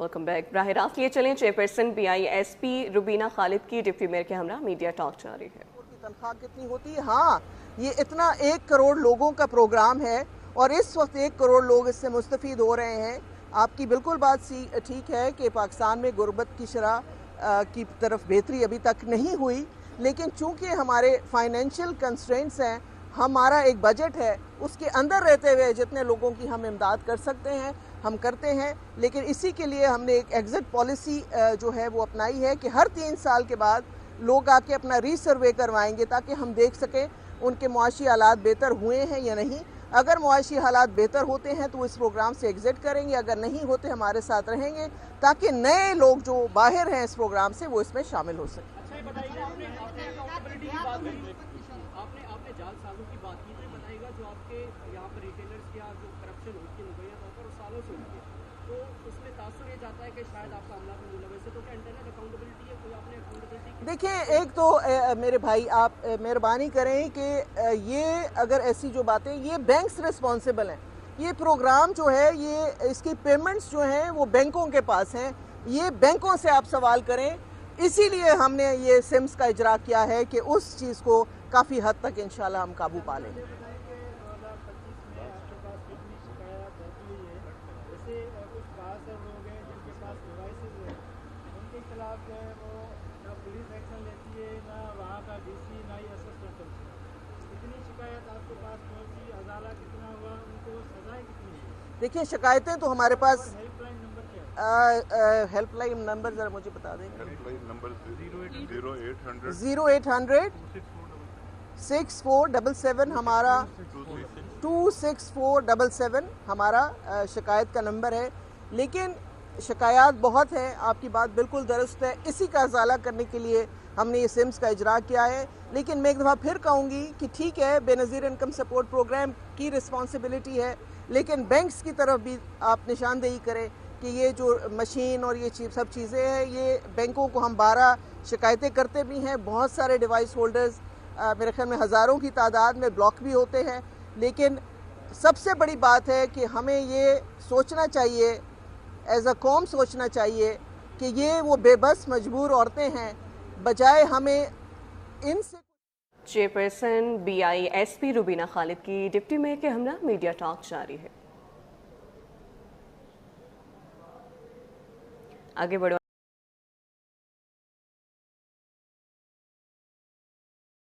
Welcome back. براہ راست یہ چلیں چیئرپرسن BISP روبینہ خالد کی ڈپٹی میئر کے ہمراہ میڈیا ٹاک جاری ہے. تنخواہ کتنی ہوتی ہے؟ ہاں، یہ اتنا 1 کروڑ لوگوں کا پروگرام ہے اور اس وقت 1 کروڑ لوگ اس سے مستفید ہو رہے ہیں. آپ کی بالکل بات ٹھیک ہے کہ پاکستان میں غربت کی شرح کی طرف بہتری ابھی تک نہیں ہوئی، لیکن چونکہ ہمارے فائنینشیل کنسٹرینٹس ہیں، ہمارا ایک بجٹ ہے، اس کے اندر رہتے ہوئے جتنے لوگوں کی ہم امداد کر سکتے ہیں ہم کرتے ہیں. لیکن اسی کے لیے ہم نے ایک ایگزٹ پالیسی جو ہے وہ اپنائی ہے کہ ہر 3 سال کے بعد لوگ آ کے اپنا ری سروے کروائیں گے تاکہ ہم دیکھ سکیں ان کے معاشی حالات بہتر ہوئے ہیں یا نہیں. اگر معاشی حالات بہتر ہوتے ہیں تو اس پروگرام سے ایگزٹ کریں گے، اگر نہیں ہوتے ہمارے ساتھ رہیں گے تاکہ نئے لوگ جو باہر ہیں اس پروگرام سے وہ اس میں شامل ہو سکیں. آپ نے جعل سازوں کی بات کی، تو بتائیے گا جو آپ کے یہاں پر ریٹیلرز یا جو کرپشن ہوتی ہے مبینہ طور پر سالوں سے ہوتی ہے، تو اس میں تاثر یہ جاتا ہے کہ شاید آپ کا عملہ بھی ملوث ہے، تو کیا انٹرنل اکاؤنٹیبلٹی ہے؟ کوئی آپ نے اکاؤنٹیبلٹی؟ دیکھیں، ایک تو میرے بھائی آپ مہربانی کریں کہ یہ اگر ایسی جو باتیں، یہ بینکس ریسپانسبل ہیں. یہ پروگرام جو ہے یہ اس کی پیمنٹس جو ہیں وہ بینکوں کے پاس ہیں، یہ بینکوں سے آپ سوال کریں. اسی لیے ہم نے یہ سمز کا اجرا کیا ہے کہ اس چیز کو کافی حد تک انشاءاللہ ہم قابو پا لیں گے. دیکھیں، شکایتیں تو ہمارے پاس ہیلپ لائن نمبر ذرا مجھے بتا دیں. ہیلپ لائن نمبر 0800 6477 ہمارا 26477 ہمارا شکایت کا نمبر ہے. لیکن شکایات بہت ہیں، آپ کی بات بالکل درست ہے. اسی کا ازالہ کرنے کے لیے ہم نے یہ سمز کا اجرا کیا ہے. لیکن میں ایک دفعہ پھر کہوں گی کہ ٹھیک ہے، بے نظیر انکم سپورٹ پروگرام کی رسپانسبلٹی ہے، لیکن بینکس کی طرف بھی آپ نشاندہی کریں کہ یہ جو مشین اور یہ سب چیزیں ہیں، یہ بینکوں کو ہم 12 شکایتیں کرتے بھی ہیں. بہت سارے ڈیوائس ہولڈرز میرے خیال میں ہزاروں کی تعداد میں بلاک بھی ہوتے ہیں. لیکن سب سے بڑی بات ہے کہ ہمیں یہ سوچنا چاہیے، ایز اے قوم سوچنا چاہیے کہ یہ وہ بے بس مجبور عورتیں ہیں، بجائے ہمیں ان سے. چیئرپرسن BISP روبینہ خالد کی ڈپٹی میئر کے ہمراہ میڈیا ٹاک جاری ہے. آگے بڑھو.